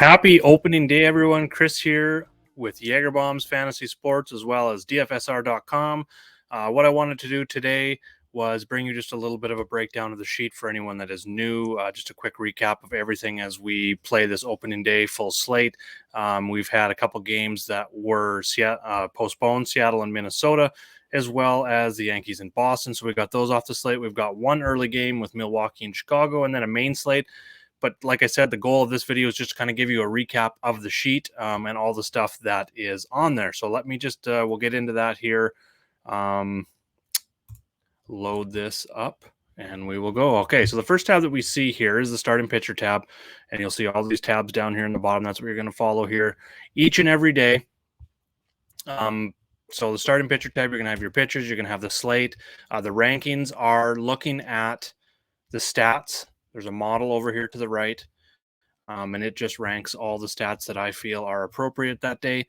Happy opening day, everyone. Chris here with Jaeger Bombs Fantasy Sports as well as DFSR.com. What I wanted to do today was bring you just a little bit of a breakdown of the sheet for anyone that is new. Just a quick recap of everything as we play this opening day full slate. We've had a couple games that were postponed, Seattle and Minnesota, as well as the Yankees in Boston. So we got those off the slate. We've got one early game with Milwaukee and Chicago, and then a main slate. But like I said, the goal of this video is just to kind of give you a recap of the sheet and all the stuff that is on there. So let me just, we'll get into that here. Load this up and we will go. Okay, so the first tab that we see here is the starting pitcher tab. And you'll see all these tabs down here in the bottom. That's what you're going to follow here each and every day. So the starting pitcher tab, you're going to have your pitchers. You're going to have the slate. The rankings are looking at the stats. There's a model over here to the right, and it just ranks all the stats that I feel are appropriate that day.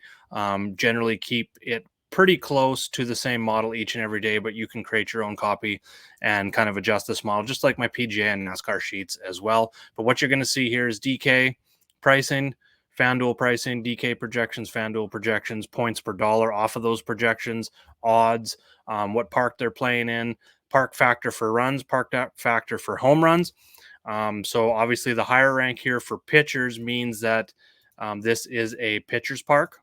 Generally keep it pretty close to the same model each and every day, but you can create your own copy and kind of adjust this model, just like my PGA and NASCAR sheets as well. But what you're going to see here is DK pricing, FanDuel pricing, DK projections, FanDuel projections, points per dollar off of those projections, odds, what park they're playing in, park factor for runs, park factor for home runs. So obviously the higher rank here for pitchers means that this is a pitcher's park.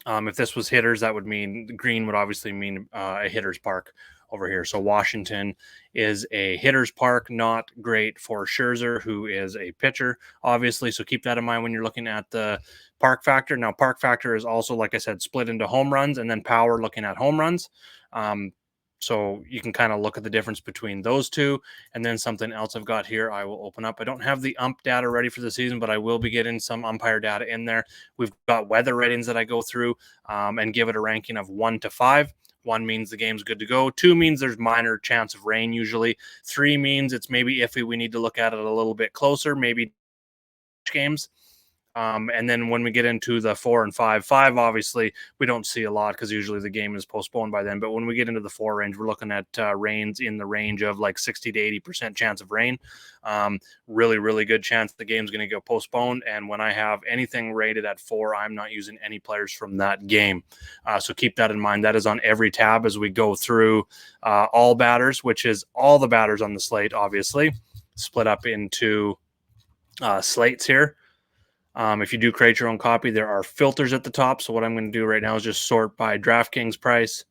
If this was hitters, that would mean green would obviously mean a hitter's park over here. So Washington is a hitter's park, not great for Scherzer, who is a pitcher, obviously. So keep that in mind when you're looking at the park factor. Now, park factor is also, like I said, split into home runs and then power looking at home runs. So you can kind of look at the difference between those two. And then something else I've got here, I will open up. I don't have the ump data ready for the season, but I will be getting some umpire data in there. We've got weather ratings that I go through and give it a ranking of 1 to 5. 1 means the game's good to go. 2 means there's minor chance of rain usually. 3 means it's maybe iffy. We need to look at it a little bit closer, maybe games. And then when we get into the 4 and 5, obviously we don't see a lot because usually the game is postponed by then. But when we get into the 4 range, we're looking at rains in the range of like 60 to 80% chance of rain. Really, really good chance the game's going to go postponed. And when I have anything rated at 4, I'm not using any players from that game. So keep that in mind. That is on every tab as we go through all batters, which is all the batters on the slate, obviously, split up into slates here. If you do create your own copy, there are filters at the top. So what I'm going to do right now is just sort by DraftKings price.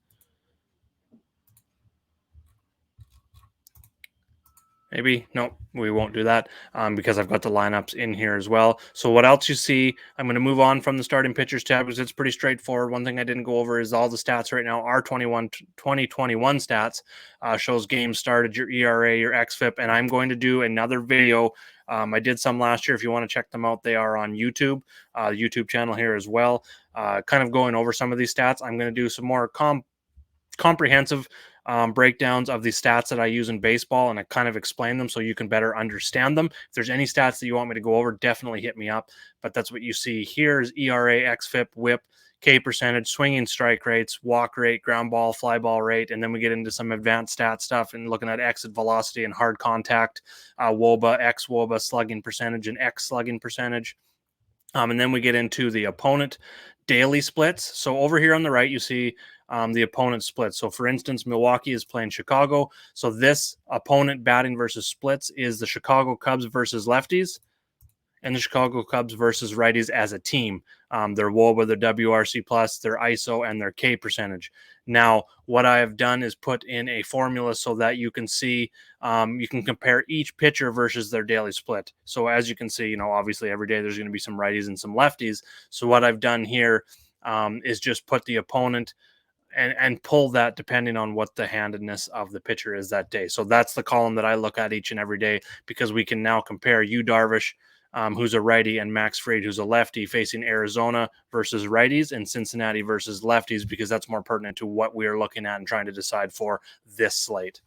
Maybe, no, we won't do that because I've got the lineups in here as well. So what else you see, I'm going to move on from the starting pitchers tab because it's pretty straightforward. One thing I didn't go over is all the stats right now are 2021 stats, shows games started, your ERA, your XFIP, and I'm going to do another video. I did some last year. If you want to check them out, they are on YouTube, YouTube channel here as well. Kind of going over some of these stats. I'm going to do some more comprehensive breakdowns of the stats that I use in baseball, and I kind of explain them so you can better understand them. If there's any stats that you want me to go over, definitely hit me up. But that's what you see here is ERA, XFIP, WHIP, K percentage, swinging strike rates, walk rate, ground ball, fly ball rate, and then we get into some advanced stat stuff and looking at exit velocity and hard contact, WOBA, X WOBA, slugging percentage, and X slugging percentage. And then we get into the opponent daily splits. So over here on the right, you see the opponent splits. So for instance, Milwaukee is playing Chicago. So this opponent batting versus splits is the Chicago Cubs versus lefties and the Chicago Cubs versus righties as a team. Their WOBA, their WRC plus, their ISO, and their K percentage. Now, what I have done is put in a formula so that you can see, you can compare each pitcher versus their daily split. So as you can see, obviously every day there's going to be some righties and some lefties. So what I've done here is just put the opponent and pull that depending on what the handedness of the pitcher is that day. So that's the column that I look at each and every day because we can now compare Yu Darvish, who's a righty, and Max Fried, who's a lefty, facing Arizona versus righties and Cincinnati versus lefties, because that's more pertinent to what we are looking at and trying to decide for this slate.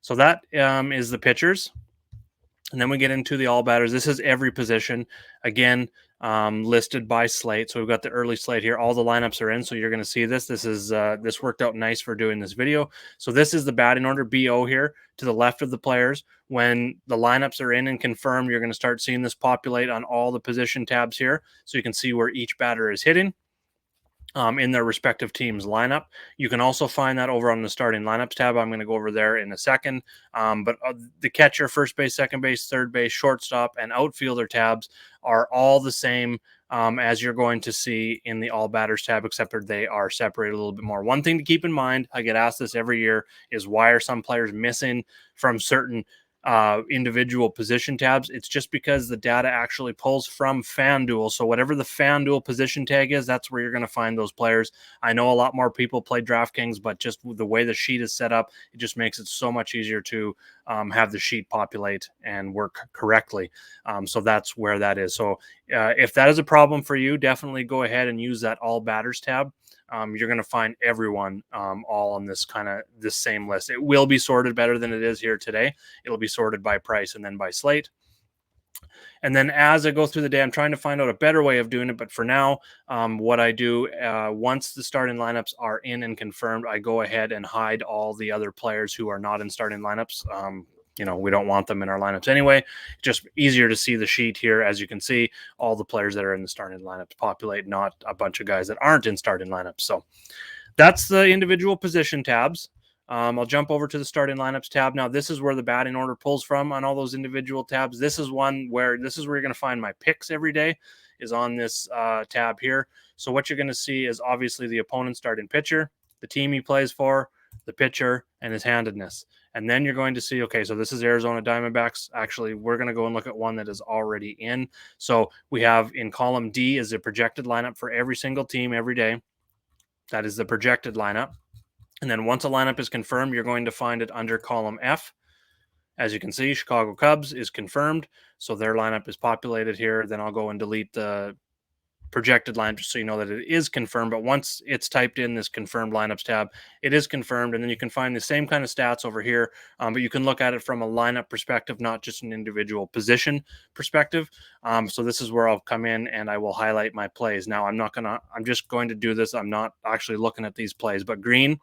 So that is the pitchers. And then we get into the all batters. This is every position. Again, listed by slate. So we've got the early slate here. All the lineups are in, so you're going to see this. This worked out nice for doing this video. So this is the batting order, BO here to the left of the players. When the lineups are in and confirmed, you're going to start seeing this populate on all the position tabs here, so you can see where each batter is hitting in their respective team's lineup. You can also find that over on the starting lineups tab. I'm going to go over there in a second. But the catcher, first base, second base, third base, shortstop, and outfielder tabs are all the same as you're going to see in the all batters tab, except that they are separated a little bit more. One thing to keep in mind, I get asked this every year, is why are some players missing from certain individual position tabs? It's just because the data actually pulls from FanDuel. So whatever the FanDuel position tag is, that's where you're going to find those players. I know a lot more people play DraftKings, but just the way the sheet is set up, it just makes it so much easier to have the sheet populate and work correctly. So that's where that is. So if that is a problem for you, definitely go ahead and use that all batters tab. You're going to find everyone all on this same list. It will be sorted better than it is here today. It'll be sorted by price and then by slate. And then as I go through the day, I'm trying to find out a better way of doing it. But for now, what I do, once the starting lineups are in and confirmed, I go ahead and hide all the other players who are not in starting lineups. We don't want them in our lineups anyway. Just easier to see the sheet here. As you can see, all the players that are in the starting lineups populate, not a bunch of guys that aren't in starting lineups. So that's the individual position tabs. I'll jump over to the starting lineups tab. Now, this is where the batting order pulls from on all those individual tabs. This is where you're going to find my picks every day, is on this tab here. So what you're going to see is obviously the opponent's starting pitcher, the team he plays for, the pitcher, and his handedness. And then you're going to see, okay, so this is Arizona Diamondbacks. Actually, we're going to go and look at one that is already in. So we have in column D is the projected lineup for every single team every day. That is the projected lineup. And then once a lineup is confirmed, you're going to find it under column F. As you can see, Chicago Cubs is confirmed. So their lineup is populated here. Then I'll go and delete the projected line just so you know that it is confirmed. But once it's typed in this confirmed lineups tab, it is confirmed. And then you can find the same kind of stats over here, but you can look at it from a lineup perspective, not just an individual position perspective. So this is where I'll come in and I will highlight my plays. Now I'm just going to do this. I'm not actually looking at these plays, but green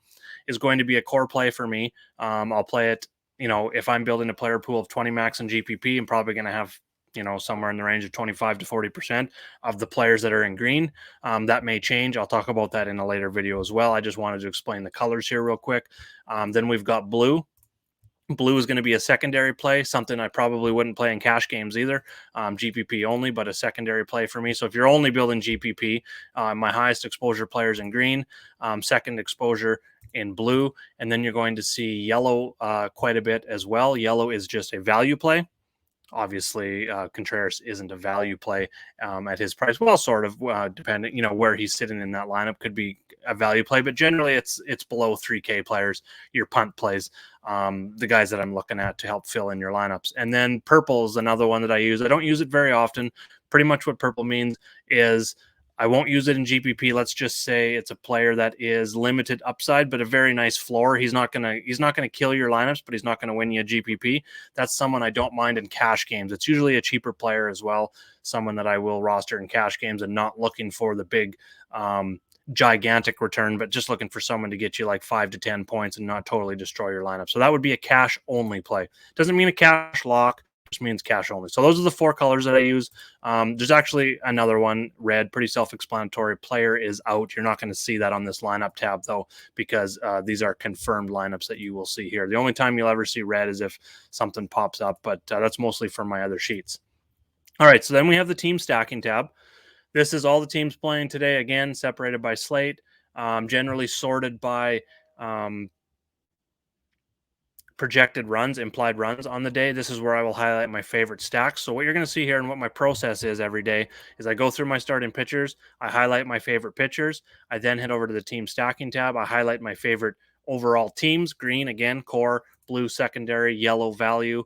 is going to be a core play for me. I'll play it, if I'm building a player pool of 20 max and GPP, I'm probably going to have somewhere in the range of 25 to 40% of the players that are in green. That may change. I'll talk about that in a later video as well. I just wanted to explain the colors here real quick. Then we've got blue. Blue is going to be a secondary play, something I probably wouldn't play in cash games either, GPP only, but a secondary play for me. So if you're only building GPP, my highest exposure players in green, second exposure in blue, and then you're going to see yellow quite a bit as well. Yellow is just a value play. Obviously, Contreras isn't a value play at his price. Well, sort of, depending, where he's sitting in that lineup could be a value play, but generally it's below 3K players, your punt plays, the guys that I'm looking at to help fill in your lineups. And then purple is another one that I use. I don't use it very often. Pretty much what purple means is I won't use it in GPP. Let's just say it's a player that is limited upside, but a very nice floor. He's not gonna kill your lineups, but he's not gonna win you a GPP. That's someone I don't mind in cash games. It's usually a cheaper player as well, someone that I will roster in cash games and not looking for the big gigantic return, but just looking for someone to get you like 5 to 10 points and not totally destroy your lineup. So that would be a cash only play. Doesn't mean a cash lock. Just means cash only. So those are the 4 colors that I use. There's actually another one, red, pretty self-explanatory. Player is out. You're not going to see that on this lineup tab though, because these are confirmed lineups that you will see here. The only time you'll ever see red is if something pops up, but that's mostly for my other sheets. All right, so then we have the team stacking tab. This is all the teams playing today, again, separated by slate, generally sorted by projected runs, implied runs on the day. This is where I will highlight my favorite stacks. So what you're going to see here and what my process is every day is I go through my starting pitchers, I highlight my favorite pitchers, I then head over to the team stacking tab, I highlight my favorite overall teams, green, again, core, blue, secondary, yellow, value.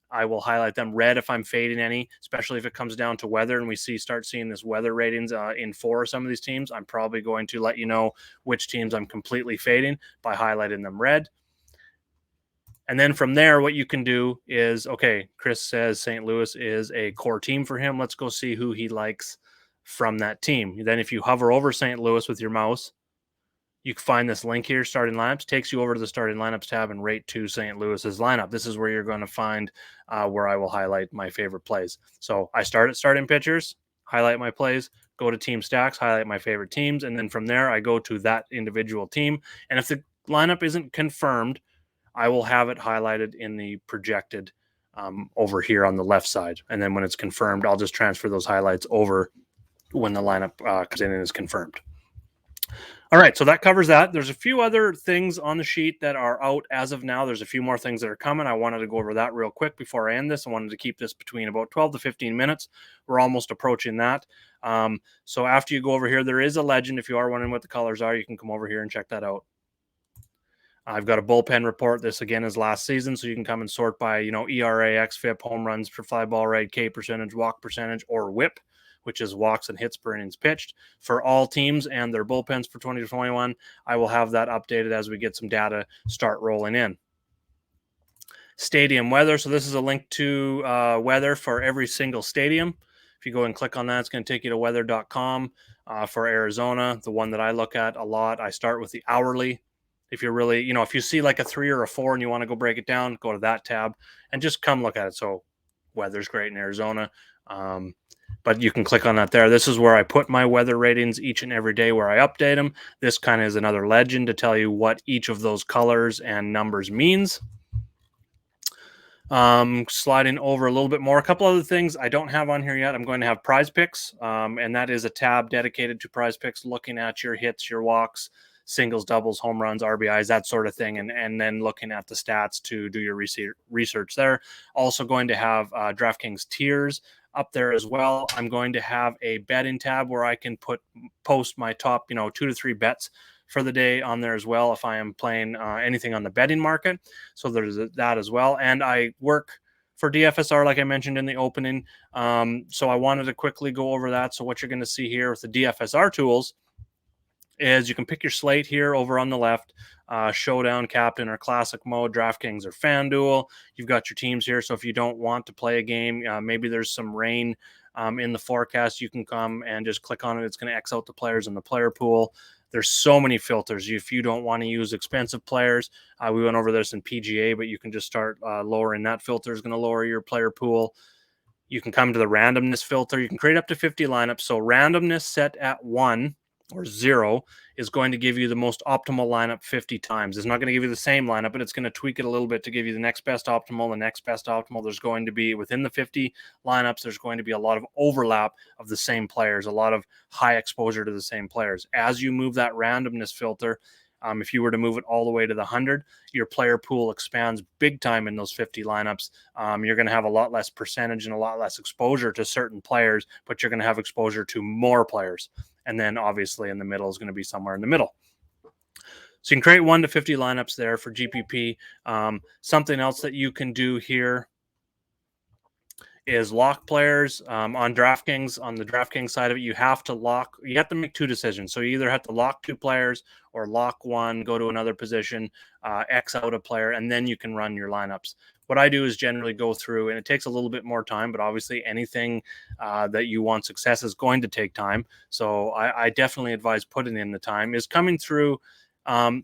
I will highlight them red if I'm fading any, especially if it comes down to weather and we start seeing this weather ratings in for some of these teams. I'm probably going to let you know which teams I'm completely fading by highlighting them red. And then from there, what you can do is, okay, Chris says St. Louis is a core team for him. Let's go see who he likes from that team. Then if you hover over St. Louis with your mouse, you can find this link here, starting lineups, takes you over to the starting lineups tab and right to St. Louis's lineup. This is where you're going to find where I will highlight my favorite plays. So I start at starting pitchers, highlight my plays, go to team stacks, highlight my favorite teams, and then from there I go to that individual team. And if the lineup isn't confirmed, I will have it highlighted in the projected over here on the left side. And then when it's confirmed, I'll just transfer those highlights over when the lineup comes in and is confirmed. All right, so that covers that. There's a few other things on the sheet that are out as of now. There's a few more things that are coming. I wanted to go over that real quick before I end this. I wanted to keep this between about 12 to 15 minutes. We're almost approaching that. So after you go over here, there is a legend. If you are wondering what the colors are, you can come over here and check that out. I've got a bullpen report. This again is last season, so you can come and sort by, ERA, xFIP, home runs per fly ball rate, K percentage, walk percentage, or WHIP, which is walks and hits per innings pitched for all teams and their bullpens for 2021. I will have that updated as we get some data start rolling in. Stadium weather. So this is a link to weather for every single stadium. If you go and click on that, it's going to take you to weather.com for Arizona. The one that I look at a lot, I start with the hourly. If you're really, if you see like a 3 or a 4 and you want to go break it down, go to that tab and just come look at it. So weather's great in Arizona. But you can click on that there. This is where I put my weather ratings each and every day where I update them. This kind of is another legend to tell you what each of those colors and numbers means. Sliding over a little bit more. A couple other things I don't have on here yet. I'm going to have prize picks. And that is a tab dedicated to prize picks, looking at your hits, your walks, singles, doubles, home runs, RBIs, that sort of thing, and then looking at the stats to do your research there. Also going to have DraftKings tiers up there as well. I'm going to have a betting tab where I can post my top 2 to 3 bets for the day on there as well if I am playing anything on the betting market. So there's that as well. And I work for DFSR, like I mentioned in the opening. So I wanted to quickly go over that. So what you're going to see here with the DFSR tools is you can pick your slate here over on the left, Showdown, Captain, or Classic Mode, DraftKings, or FanDuel. You've got your teams here, so if you don't want to play a game, maybe there's some rain in the forecast, you can come and just click on it. It's going to X out the players in the player pool. There's so many filters. If you don't want to use expensive players, we went over this in PGA, but you can just start lowering that filter. Is going to lower your player pool. You can come to the randomness filter. You can create up to 50 lineups. So randomness set at 1 or 0 is going to give you the most optimal lineup 50 times. It's not going to give you the same lineup, but it's going to tweak it a little bit to give you the next best optimal, the next best optimal. There's going to be, within the 50 lineups, there's going to be a lot of overlap of the same players, a lot of high exposure to the same players. As you move that randomness filter, if you were to move it all the way to the 100, your player pool expands big time in those 50 lineups. You're going to have a lot less percentage and a lot less exposure to certain players, but you're going to have exposure to more players. And then obviously in the middle is going to be somewhere in the middle. So you can create 1 to 50 lineups there for GPP. Something else that you can do here is lock players on DraftKings. On the DraftKings side of it, you have to make 2 decisions. So you either have to lock 2 players or lock 1, go to another position, X out a player, and then you can run your lineups. What I do is generally go through, and it takes a little bit more time, but obviously anything that you want success is going to take time. So I definitely advise putting in the time, is coming through. The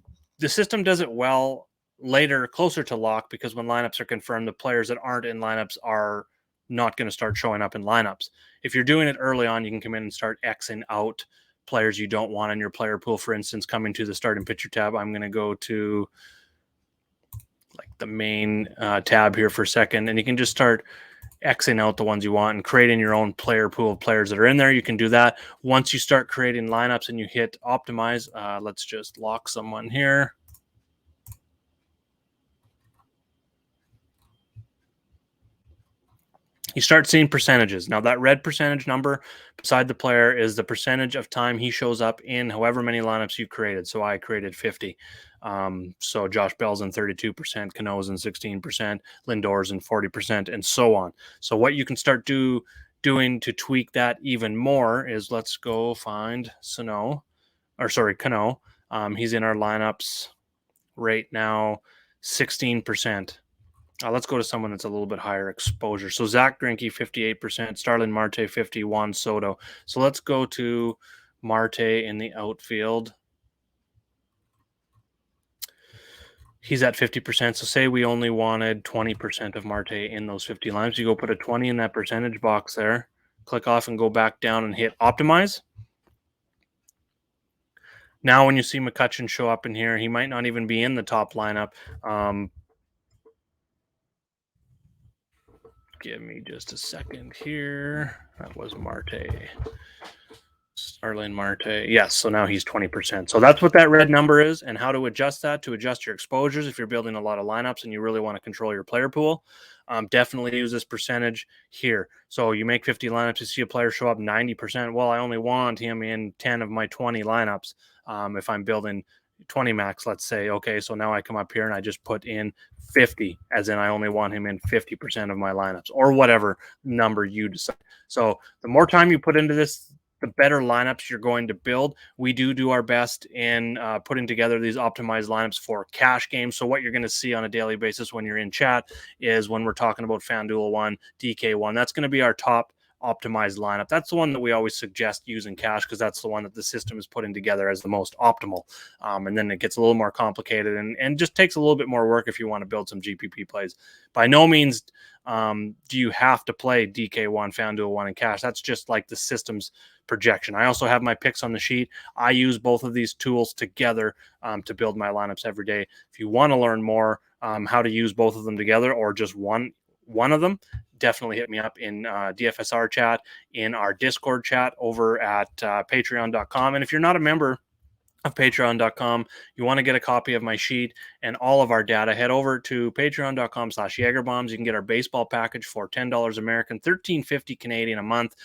system does it well later, closer to lock, because when lineups are confirmed, the players that aren't in lineups are not going to start showing up in lineups. If you're doing it early on, you can come in and start Xing out players you don't want in your player pool. For instance, coming to the starting pitcher tab, I'm going to go to like the main tab here for a second, and you can just start Xing out the ones you want and creating your own player pool of players that are in there. You can do that. Once you start creating lineups and you hit optimize, let's just lock someone here. You start seeing percentages. Now that red percentage number beside the player is the percentage of time he shows up in however many lineups you created. So I created 50. So Josh Bell's in 32%, Cano's in 16%, Lindor's in 40%, and so on. So what you can start doing to tweak that even more is, let's go find Cano. He's in our lineups right now. 16%. Let's go to someone that's a little bit higher exposure. So Zach Greinke, 58%, Starlin Marte, 51, Soto. So let's go to Marte in the outfield. He's at 50%. So say we only wanted 20% of Marte in those 50 lines. You go put a 20 in that percentage box there, click off and go back down and hit optimize. Now, when you see McCutchen show up in here, he might not even be in the top lineup. Give me just a second here. That was Marte. Starlin Marte. Yes, so now he's 20%. So that's what that red number is, and how to adjust that to adjust your exposures if you're building a lot of lineups and you really want to control your player pool. Definitely use this percentage here. So you make 50 lineups, you see a player show up 90%. Well, I only want him in 10 of my 20 lineups. If I'm building 20 max, let's say, okay, so now I come up here and I just put in 50, as in I only want him in 50% of my lineups, or whatever number you decide. So the more time you put into this, the better lineups you're going to build. We do our best in putting together these optimized lineups for cash games. So what you're going to see on a daily basis when you're in chat is when we're talking about FanDuel 1, DK 1, that's going to be our top optimized lineup. That's the one that we always suggest using cash, because that's the one that the system is putting together as the most optimal. And then it gets a little more complicated and just takes a little bit more work if you want to build some GPP plays. By no means do you have to play DK1, FanDuel 1, and cash. That's just like the system's projection. I also have my picks on the sheet. I use both of these tools together to build my lineups every day. If you want to learn more how to use both of them together, or just one of them, definitely hit me up in DFSR chat, in our Discord chat over at patreon.com. And if you're not a member of patreon.com, you want to get a copy of my sheet and all of our data, head over to patreon.com/Jagerbombs. You can get our baseball package for $10 American, $13.50 Canadian a month.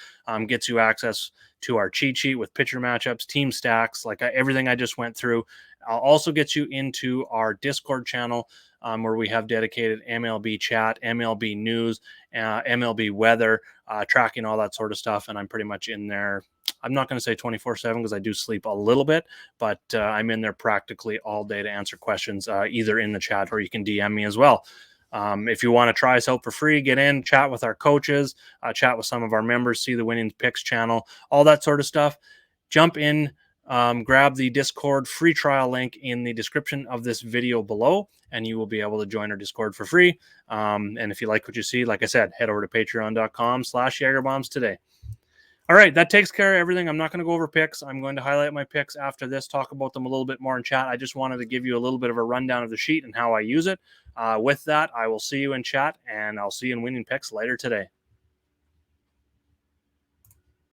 Gets you access to our cheat sheet with pitcher matchups, team stacks, like everything I just went through. I'll also get you into our Discord channel, where we have dedicated MLB chat, MLB news, MLB weather, tracking all that sort of stuff. And I'm pretty much in there. I'm not going to say 24/7 because I do sleep a little bit, but I'm in there practically all day to answer questions, either in the chat or you can DM me as well. If you want to try us out for free, get in, chat with our coaches, chat with some of our members, see the Winning Picks channel, all that sort of stuff. Jump in, grab the Discord free trial link in the description of this video below, and you will be able to join our Discord for free. And if you like what you see, like I said, head over to patreon.com/Jagerbombs today. All right, that takes care of everything. I'm not going to go over picks. I'm going to highlight my picks after this, talk about them a little bit more in chat. I just wanted to give you a little bit of a rundown of the sheet and how I use it. With that, I will see you in chat, and I'll see you in Winning Picks later today.